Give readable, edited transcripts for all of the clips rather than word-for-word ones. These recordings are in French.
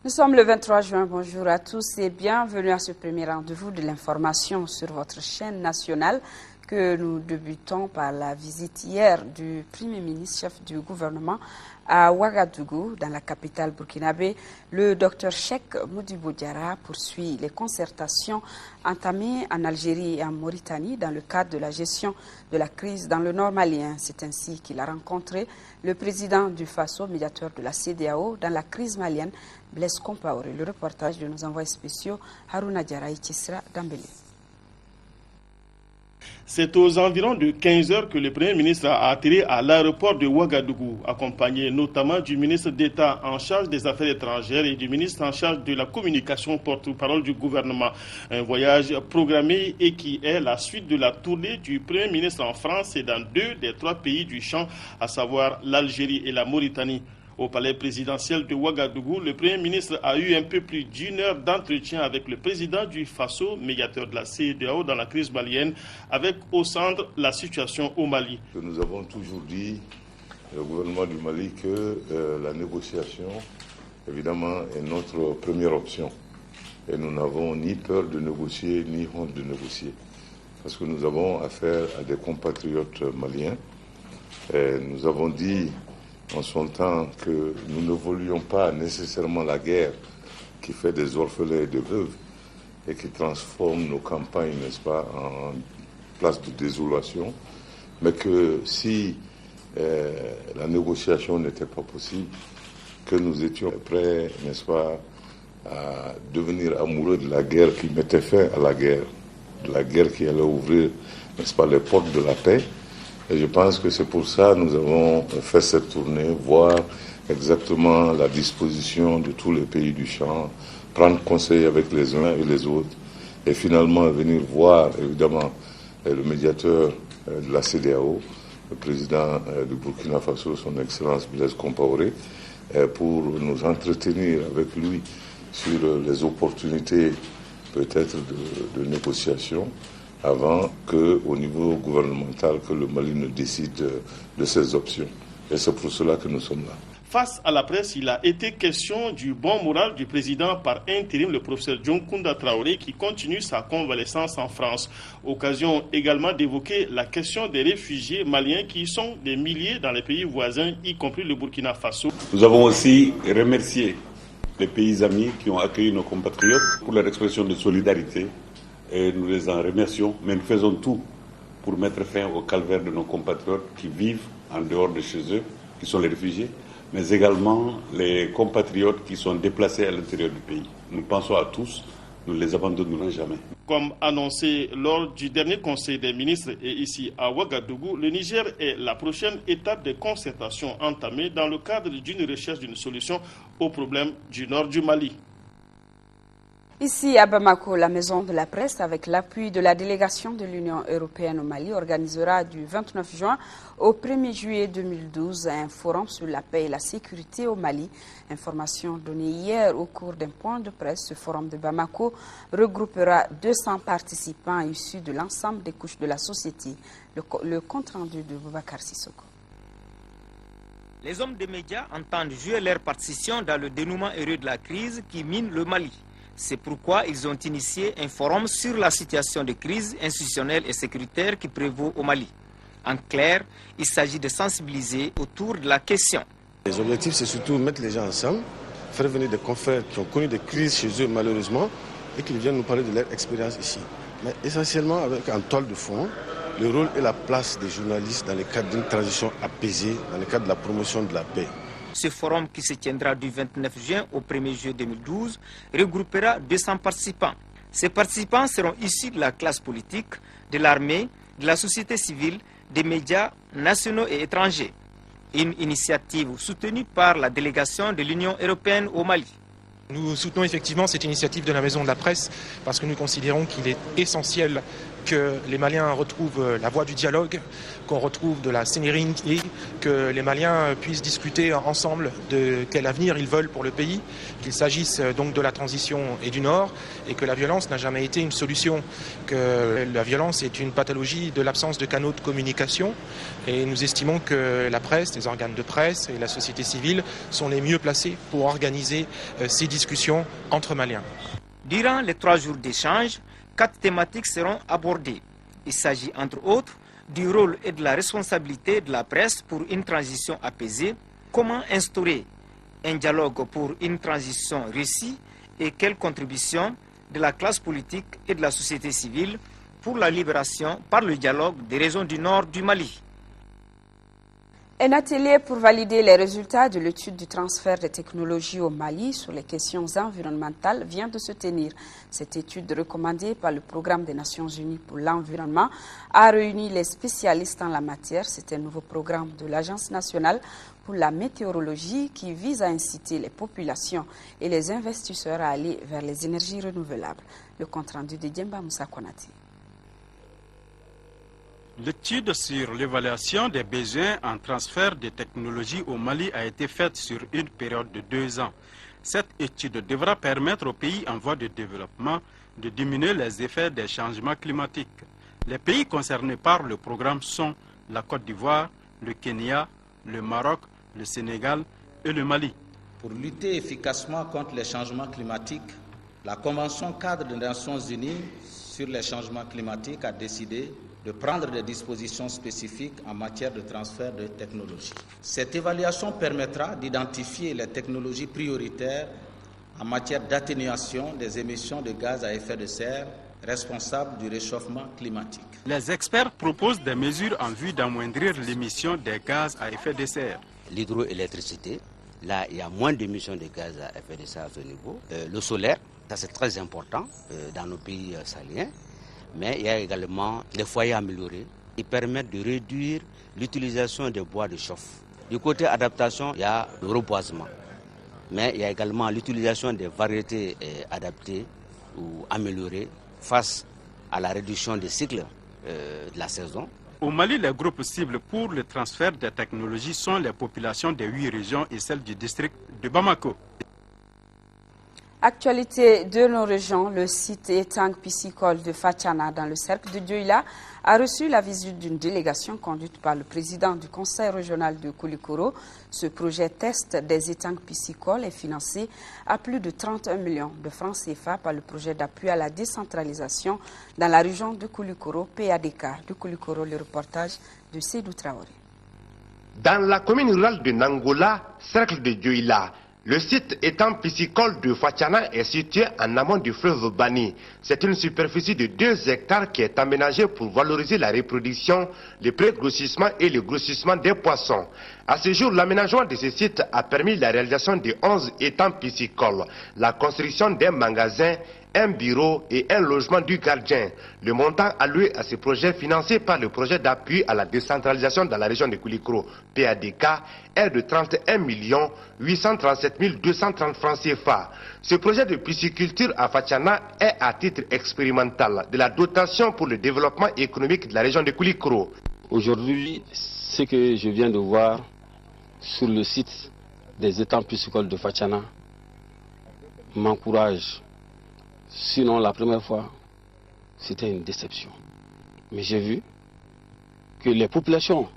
Nous sommes le 23 juin, bonjour à tous et bienvenue à ce premier rendez-vous de l'information sur votre chaîne nationale que nous débutons par la visite hier du Premier ministre, chef du gouvernement à Ouagadougou, dans la capitale burkinabé. Le docteur Cheikh Modibo Diarra poursuit les concertations entamées en Algérie et en Mauritanie dans le cadre de la gestion de la crise dans le nord malien. C'est ainsi qu'il a rencontré le président du FASO, médiateur de la CEDEAO dans la crise malienne, Blaise Compaoré. Le reportage de nos envoyés spéciaux Harouna Diarra et Tissra Dambélé. C'est aux environs de 15 heures que le Premier ministre a atterri à l'aéroport de Ouagadougou, accompagné notamment du ministre d'État en charge des Affaires étrangères et du ministre en charge de la communication porte-parole du gouvernement. Un voyage programmé et qui est la suite de la tournée du Premier ministre en France et dans 2 des 3 pays du champ, à savoir l'Algérie et la Mauritanie. Au palais présidentiel de Ouagadougou, le Premier ministre a eu un peu plus d'1 heure d'entretien avec le président du FASO, médiateur de la CEDEAO dans la crise malienne, avec au centre la situation au Mali. Nous avons toujours dit, le gouvernement du Mali, que la négociation, évidemment, est notre première option. Et nous n'avons ni peur de négocier, ni honte de négocier. Parce que nous avons affaire à des compatriotes maliens. Et nous avons dit en son temps que nous ne voulions pas nécessairement la guerre qui fait des orphelins et des veuves et qui transforme nos campagnes, n'est-ce pas, en place de désolation, mais que si la négociation n'était pas possible, que nous étions prêts, n'est-ce pas, à devenir amoureux de la guerre qui mettait fin à la guerre, de la guerre qui allait ouvrir, n'est-ce pas, les portes de la paix. Et je pense que c'est pour ça que nous avons fait cette tournée, voir exactement la disposition de tous les pays du champ, prendre conseil avec les uns et les autres, et finalement venir voir, évidemment, le médiateur de la CEDEAO, le président du Burkina Faso, son Excellence Blaise Compaoré, pour nous entretenir avec lui sur les opportunités peut-être de négociation, avant qu'au niveau gouvernemental, que le Mali ne décide de ses options. Et c'est pour cela que nous sommes là. Face à la presse, il a été question du bon moral du président par intérim, le professeur John Kounda Traoré, qui continue sa convalescence en France. Occasion également d'évoquer la question des réfugiés maliens qui sont des milliers dans les pays voisins, y compris le Burkina Faso. Nous avons aussi remercié les pays amis qui ont accueilli nos compatriotes pour leur expression de solidarité. Et nous les en remercions, mais nous faisons tout pour mettre fin au calvaire de nos compatriotes qui vivent en dehors de chez eux, qui sont les réfugiés, mais également les compatriotes qui sont déplacés à l'intérieur du pays. Nous pensons à tous, nous ne les abandonnerons jamais. Comme annoncé lors du dernier Conseil des ministres et ici à Ouagadougou, le Niger est la prochaine étape des concertations entamées dans le cadre d'une recherche d'une solution au problème du nord du Mali. Ici à Bamako, la Maison de la Presse, avec l'appui de la délégation de l'Union européenne au Mali, organisera du 29 juin au 1er juillet 2012 un forum sur la paix et la sécurité au Mali. Information donnée hier au cours d'un point de presse, ce forum de Bamako regroupera 200 participants issus de l'ensemble des couches de la société. Le compte-rendu de Boubacar Sissoko. Les hommes des médias entendent jouer leur partition dans le dénouement heureux de la crise qui mine le Mali. C'est pourquoi ils ont initié un forum sur la situation de crise institutionnelle et sécuritaire qui prévaut au Mali. En clair, il s'agit de sensibiliser autour de la question. Les objectifs, c'est surtout mettre les gens ensemble, faire venir des confrères qui ont connu des crises chez eux malheureusement et qui viennent nous parler de leur expérience ici. Mais essentiellement avec en toile de fond, le rôle et la place des journalistes dans le cadre d'une transition apaisée, dans le cadre de la promotion de la paix. Ce forum qui se tiendra du 29 juin au 1er juillet 2012 regroupera 200 participants. Ces participants seront issus de la classe politique, de l'armée, de la société civile, des médias nationaux et étrangers. Une initiative soutenue par la délégation de l'Union européenne au Mali. Nous soutenons effectivement cette initiative de la Maison de la Presse parce que nous considérons qu'il est essentiel que les Maliens retrouvent la voie du dialogue, qu'on retrouve de la sérénité, que les Maliens puissent discuter ensemble de quel avenir ils veulent pour le pays, qu'il s'agisse donc de la transition et du Nord, et que la violence n'a jamais été une solution, que la violence est une pathologie de l'absence de canaux de communication, et nous estimons que la presse, les organes de presse et la société civile sont les mieux placés pour organiser ces discussions entre Maliens. Durant les 3 jours d'échange, 4 thématiques seront abordées. Il s'agit entre autres du rôle et de la responsabilité de la presse pour une transition apaisée, comment instaurer un dialogue pour une transition réussie et quelle contribution de la classe politique et de la société civile pour la libération par le dialogue des régions du nord du Mali. Un atelier pour valider les résultats de l'étude du transfert des technologies au Mali sur les questions environnementales vient de se tenir. Cette étude recommandée par le Programme des Nations Unies pour l'environnement a réuni les spécialistes en la matière. C'est un nouveau programme de l'Agence nationale pour la météorologie qui vise à inciter les populations et les investisseurs à aller vers les énergies renouvelables. Le compte-rendu de Djemba Moussa Konati. L'étude sur l'évaluation des besoins en transfert de technologies au Mali a été faite sur une période de 2 ans. Cette étude devra permettre aux pays en voie de développement de diminuer les effets des changements climatiques. Les pays concernés par le programme sont la Côte d'Ivoire, le Kenya, le Maroc, le Sénégal et le Mali. Pour lutter efficacement contre les changements climatiques, la Convention cadre des Nations Unies sur les changements climatiques a décidé de prendre des dispositions spécifiques en matière de transfert de technologies. Cette évaluation permettra d'identifier les technologies prioritaires en matière d'atténuation des émissions de gaz à effet de serre responsables du réchauffement climatique. Les experts proposent des mesures en vue d'amoindrir l'émission des gaz à effet de serre. L'hydroélectricité, là il y a moins d'émissions de gaz à effet de serre à ce niveau. Le solaire, ça c'est très important dans nos pays saliens. Mais il y a également les foyers améliorés qui permettent de réduire l'utilisation des bois de chauffe. Du côté adaptation, il y a le reboisement. Mais il y a également l'utilisation des variétés adaptées ou améliorées face à la réduction des cycles de la saison. Au Mali, les groupes cibles pour le transfert des technologies sont les populations des 8 régions et celles du district de Bamako. Actualité de nos régions, le site étang piscicole de Fathiana dans le cercle de Dioïla a reçu la visite d'une délégation conduite par le président du conseil régional de Koulikoro. Ce projet test des étangs piscicoles est financé à plus de 31 millions de francs CFA par le projet d'appui à la décentralisation dans la région de Koulikoro, PADK. De Koulikoro, le reportage de Seydou Traoré. Dans la commune rurale de Nangola, cercle de Dioïla, le site étang piscicole de Fathiana est situé en amont du fleuve Bani. C'est une superficie de 2 hectares qui est aménagée pour valoriser la reproduction, le pré-grossissement et le grossissement des poissons. À ce jour, l'aménagement de ce site a permis la réalisation de 11 étangs piscicoles, la construction d'un magasin, un bureau et un logement du gardien. Le montant alloué à ce projet financé par le projet d'appui à la décentralisation dans la région de Koulikoro, PADK, est de 31 837 230 francs CFA. Ce projet de pisciculture à Fathiana est à titre expérimental de la dotation pour le développement économique de la région de Koulikoro. Aujourd'hui, ce que je viens de voir sur le site des étangs piscicoles de Fathiana m'encourage. Sinon, la première fois, c'était une déception. Mais j'ai vu que les populations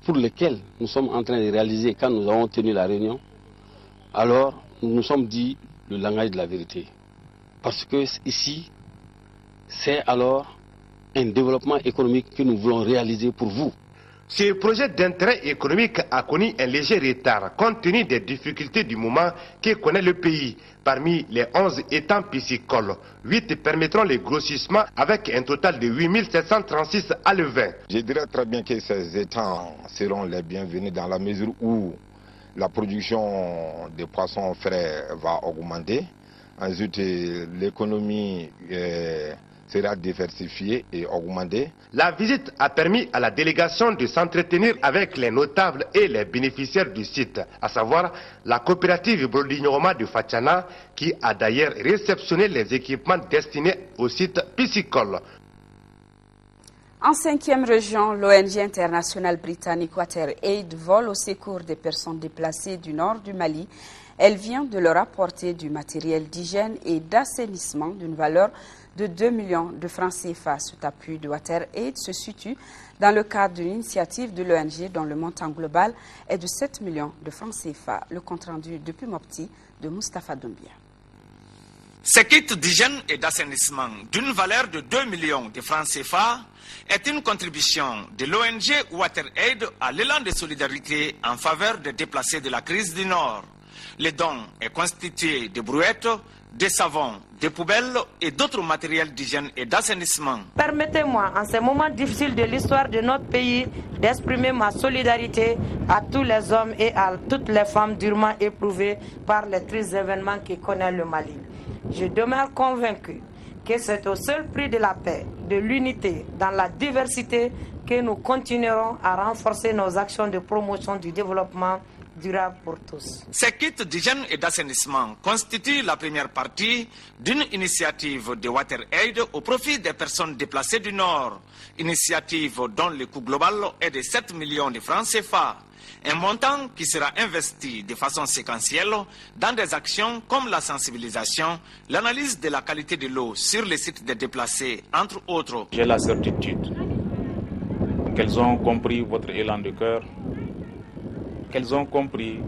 pour lesquelles nous sommes en train de réaliser quand nous avons tenu la réunion, alors nous nous sommes dit le langage de la vérité. Parce que ici, c'est alors un développement économique que nous voulons réaliser pour vous. Ce projet d'intérêt économique a connu un léger retard compte tenu des difficultés du moment que connaît le pays. Parmi les 11 étangs piscicoles, 8 permettront le grossissement avec un total de 8 736 alevins. Je dirais très bien que ces étangs seront les bienvenus dans la mesure où la production de poissons frais va augmenter. Ensuite, l'économie sera diversifiée et augmentée. La visite a permis à la délégation de s'entretenir avec les notables et les bénéficiaires du site, à savoir la coopérative Brodignoroma de Fathiana, qui a d'ailleurs réceptionné les équipements destinés au site piscicole. En 5e région, l'ONG internationale britannique WaterAid vole au secours des personnes déplacées du nord du Mali. Elle vient de leur apporter du matériel d'hygiène et d'assainissement d'une valeur de 2 millions de francs CFA. Cet appui de WaterAid se situe dans le cadre d'une initiative de l'ONG dont le montant global est de 7 millions de francs CFA. Le compte-rendu depuis Mopti de Moustapha Doumbia. Ce kit d'hygiène et d'assainissement d'une valeur de 2 millions de francs CFA est une contribution de l'ONG WaterAid à l'élan de solidarité en faveur des déplacés de la crise du Nord. Le don est constitué de brouettes, de savons, de poubelles et d'autres matériels d'hygiène et d'assainissement. Permettez-moi, en ces moments difficiles de l'histoire de notre pays, d'exprimer ma solidarité à tous les hommes et à toutes les femmes durement éprouvées par les tristes événements que connaît le Mali. Je demeure convaincu que c'est au seul prix de la paix, de l'unité, dans la diversité, que nous continuerons à renforcer nos actions de promotion du développement durable pour tous. Ces kits d'hygiène et d'assainissement constituent la première partie d'une initiative de WaterAid au profit des personnes déplacées du Nord. Initiative dont le coût global est de 7 millions de francs CFA. Un montant qui sera investi de façon séquentielle dans des actions comme la sensibilisation, l'analyse de la qualité de l'eau sur les sites des déplacés, entre autres. J'ai la certitude qu'elles ont compris votre élan de cœur, qu'elles ont compris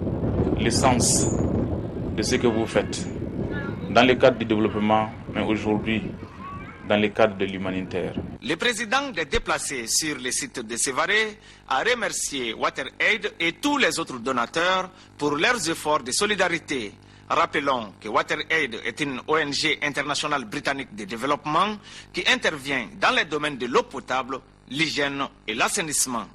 l'essence de ce que vous faites dans le cadre du développement, mais aujourd'hui dans le cadre de l'humanitaire. Le président des déplacés sur le site de Sévaré a remercié WaterAid et tous les autres donateurs pour leurs efforts de solidarité. Rappelons que WaterAid est une ONG internationale britannique de développement qui intervient dans les domaines de l'eau potable, l'hygiène et l'assainissement.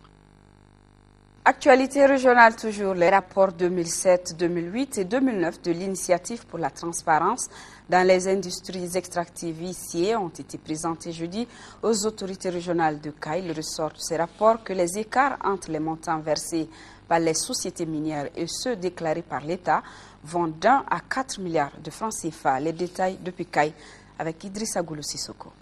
Actualité régionale toujours, les rapports 2007, 2008 et 2009 de l'initiative pour la transparence dans les industries extractives ICIE ont été présentés jeudi aux autorités régionales de Kayes. Il ressort de ces rapports que les écarts entre les montants versés par les sociétés minières et ceux déclarés par l'État vont d'1 à 4 milliards de francs CFA. Les détails depuis Kayes avec Idrissa Goulou Sissoko.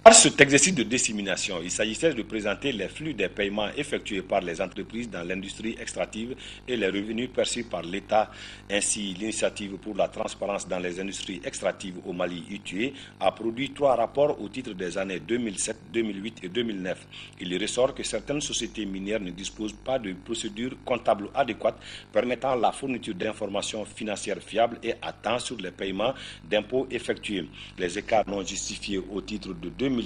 Par cet exercice de dissémination, il s'agissait de présenter les flux des paiements effectués par les entreprises dans l'industrie extractive et les revenus perçus par l'État. Ainsi, l'initiative pour la transparence dans les industries extractives au Mali, ITUE, a produit 3 rapports au titre des années 2007, 2008 et 2009. Il ressort que certaines sociétés minières ne disposent pas de procédures comptables adéquates permettant la fourniture d'informations financières fiables et à temps sur les paiements d'impôts effectués. Les écarts non justifiés au titre de 2007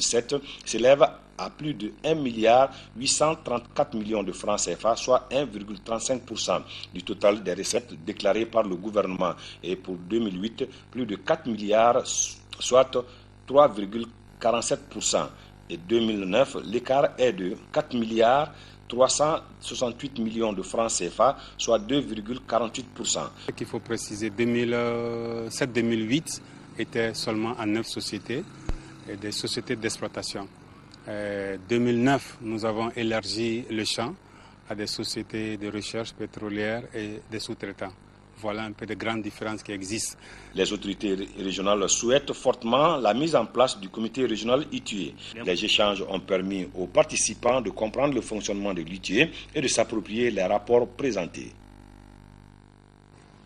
s'élève à plus de 1,834 milliard de francs CFA, soit 1,35% du total des recettes déclarées par le gouvernement. Et pour 2008, plus de 4 milliards, soit 3,47%. Et 2009, l'écart est de 4 milliards 368 millions de francs CFA, soit 2,48%. Ce qu'il faut préciser, 2007-2008 était seulement à 9 sociétés. Et des sociétés d'exploitation. 2009, nous avons élargi le champ à des sociétés de recherche pétrolière et des sous-traitants. Voilà un peu de grandes différences qui existent. Les autorités régionales souhaitent fortement la mise en place du comité régional ITUE. Les échanges ont permis aux participants de comprendre le fonctionnement de l'ITUE et de s'approprier les rapports présentés.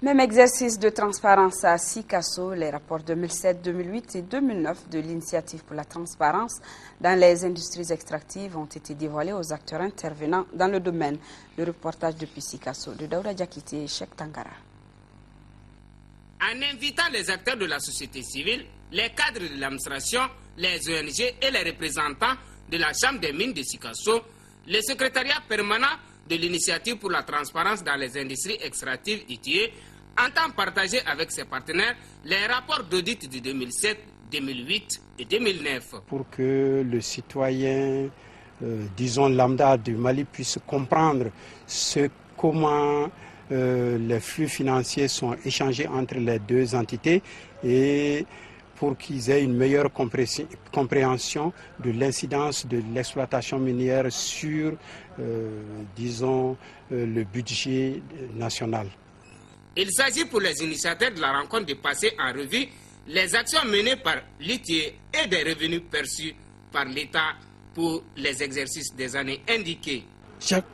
Même exercice de transparence à Sikasso, les rapports 2007, 2008 et 2009 de l'initiative pour la transparence dans les industries extractives ont été dévoilés aux acteurs intervenant dans le domaine. Le reportage depuis Sikasso de Daouda Diakité et Cheikh Tangara. En invitant les acteurs de la société civile, les cadres de l'administration, les ONG et les représentants de la Chambre des mines de Sikasso, le secrétariat permanent de l'initiative pour la transparence dans les industries extractives ITIE entend partager avec ses partenaires les rapports d'audit de 2007, 2008 et 2009. Pour que le citoyen, disons lambda du Mali, puisse comprendre comment les flux financiers sont échangés entre les deux entités et pour qu'ils aient une meilleure compréhension de l'incidence de l'exploitation minière sur, disons, le budget national. Il s'agit pour les initiateurs de la rencontre de passer en revue les actions menées par l'ITIE et des revenus perçus par l'État pour les exercices des années indiquées. Chaque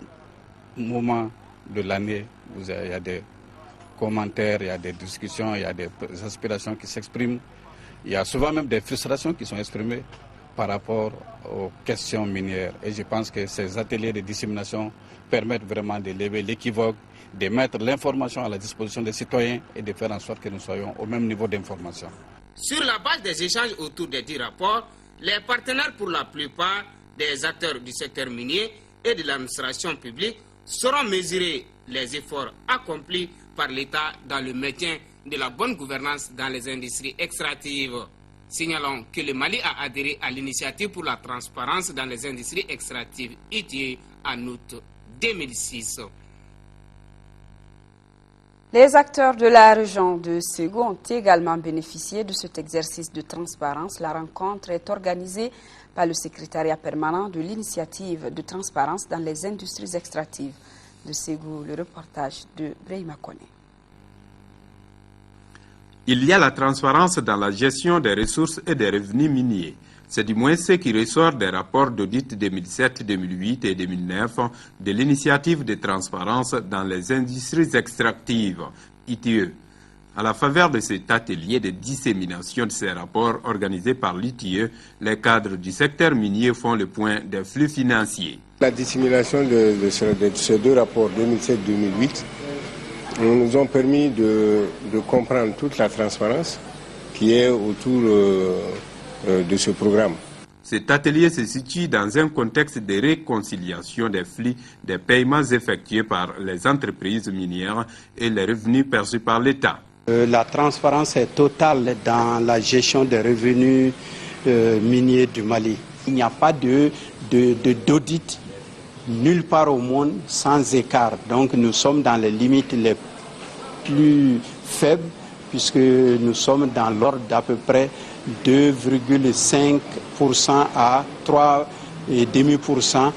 moment de l'année, il y a des commentaires, il y a des discussions, il y a des aspirations qui s'expriment. Il y a souvent même des frustrations qui sont exprimées par rapport aux questions minières. Et je pense que ces ateliers de dissémination permettent vraiment de lever l'équivoque, de mettre l'information à la disposition des citoyens et de faire en sorte que nous soyons au même niveau d'information. Sur la base des échanges autour des 10 rapports, les partenaires pour la plupart des acteurs du secteur minier et de l'administration publique sauront mesurer les efforts accomplis par l'État dans le maintien de la bonne gouvernance dans les industries extractives. Signalons que le Mali a adhéré à l'initiative pour la transparence dans les industries extractives ITIE en août 2006. Les acteurs de la région de Ségou ont également bénéficié de cet exercice de transparence. La rencontre est organisée par le secrétariat permanent de l'initiative de transparence dans les industries extractives de Ségou. Le reportage de Brahima Kone. Il y a la transparence dans la gestion des ressources et des revenus miniers. C'est du moins ce qui ressort des rapports d'audit 2007, 2008 et 2009 de l'initiative de transparence dans les industries extractives, ITIE. À la faveur de cet atelier de dissémination de ces rapports organisé par l'ITIE, les cadres du secteur minier font le point des flux financiers. La dissémination de ces deux rapports 2007-2008 nous ont permis de comprendre toute la transparence qui est autour de ce programme. Cet atelier se situe dans un contexte de réconciliation des flux des paiements effectués par les entreprises minières et les revenus perçus par l'État. La transparence est totale dans la gestion des revenus miniers du Mali. Il n'y a pas d'audit nulle part au monde sans écart. Donc nous sommes dans les limites les plus faibles puisque nous sommes dans l'ordre d'à peu près 2,5% à 3,5%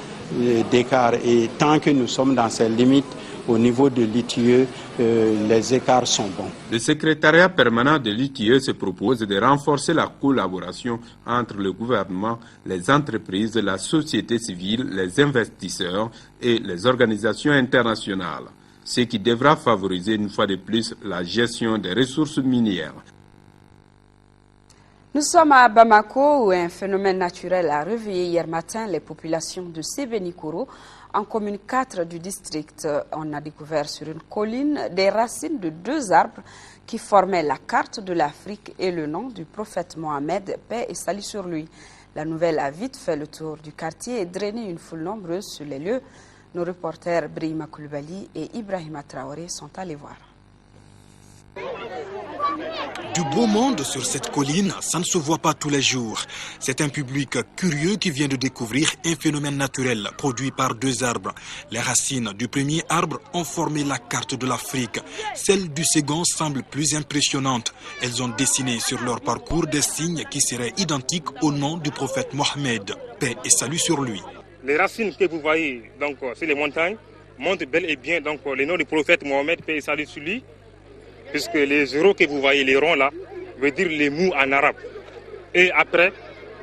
d'écart. Et tant que nous sommes dans ces limites, au niveau de l'ITIE, les écarts sont bons. Le secrétariat permanent de l'ITIE se propose de renforcer la collaboration entre le gouvernement, les entreprises, la société civile, les investisseurs et les organisations internationales, ce qui devra favoriser une fois de plus la gestion des ressources minières. Nous sommes à Bamako où un phénomène naturel a réveillé hier matin les populations de Sébenikoro. En commune 4 du district, on a découvert sur une colline des racines de 2 arbres qui formaient la carte de l'Afrique et le nom du prophète Mohamed, paix et salut sur lui. La nouvelle a vite fait le tour du quartier et drainé une foule nombreuse sur les lieux. Nos reporters Brahima Koulibaly et Ibrahima Traoré sont allés voir. Du beau monde sur cette colline, ça ne se voit pas tous les jours. C'est un public curieux qui vient de découvrir un phénomène naturel produit par 2 arbres. Les racines du premier arbre ont formé la carte de l'Afrique. Celle du second semble plus impressionnante. Elles ont dessiné sur leur parcours des signes qui seraient identiques au nom du prophète Mohamed, paix et salut sur lui. Les racines que vous voyez donc sur les montagnes montrent bel et bien donc le nom du prophète Mohamed, paix et salut sur lui. Puisque les zéros que vous voyez, les ronds là, veut dire les mous en arabe. Et après,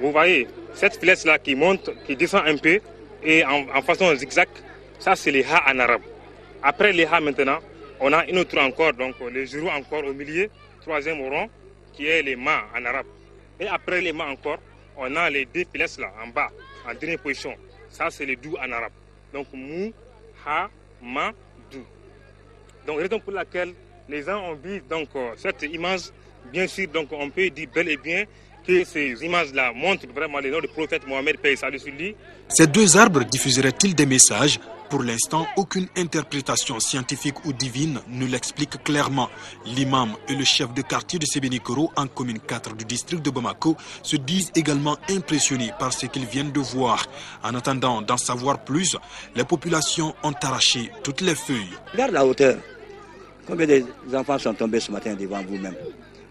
vous voyez cette flèche-là qui monte, qui descend un peu, et en façon zigzag, ça c'est les ha en arabe. Après les ha maintenant, on a une autre encore, donc les zéros encore au milieu, 3e rond, qui est les ma en arabe. Et après les ma encore, on a les 2 flèches là, en bas, en dernière position. Ça c'est les dou en arabe. Donc mou, ha, ma, dou. Donc raison pour laquelle les gens ont vu donc cette image, bien sûr, donc on peut dire bel et bien que ces images-là montrent vraiment le nom du prophète Mohamed, paix et salut sur lui. Ces 2 arbres diffuseraient-ils des messages? Pour l'instant, aucune interprétation scientifique ou divine ne l'explique clairement. L'imam et le chef de quartier de Sébenikoro, en commune 4 du district de Bamako, se disent également impressionnés par ce qu'ils viennent de voir. En attendant d'en savoir plus, les populations ont arraché toutes les feuilles. Regarde la hauteur. Combien d'enfants sont tombés ce matin devant vous-même?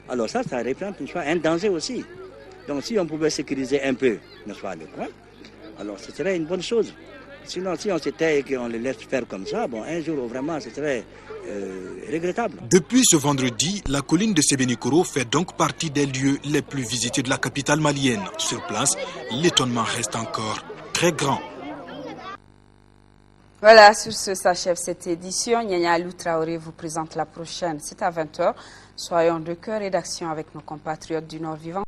Alors ça représente un danger aussi. Donc si on pouvait sécuriser un peu, n'est-ce pas, le coin, alors ce serait une bonne chose. Sinon, si on se tait et qu'on les laisse faire comme ça, bon, un jour vraiment, ce serait regrettable. Depuis ce vendredi, la colline de Sébenikoro fait donc partie des lieux les plus visités de la capitale malienne. Sur place, l'étonnement reste encore très grand. Voilà, sur ce s'achève cette édition. Nyanya Alou Traoré vous présente la prochaine. C'est à 20h. Soyons de cœur et d'action avec nos compatriotes du Nord vivant.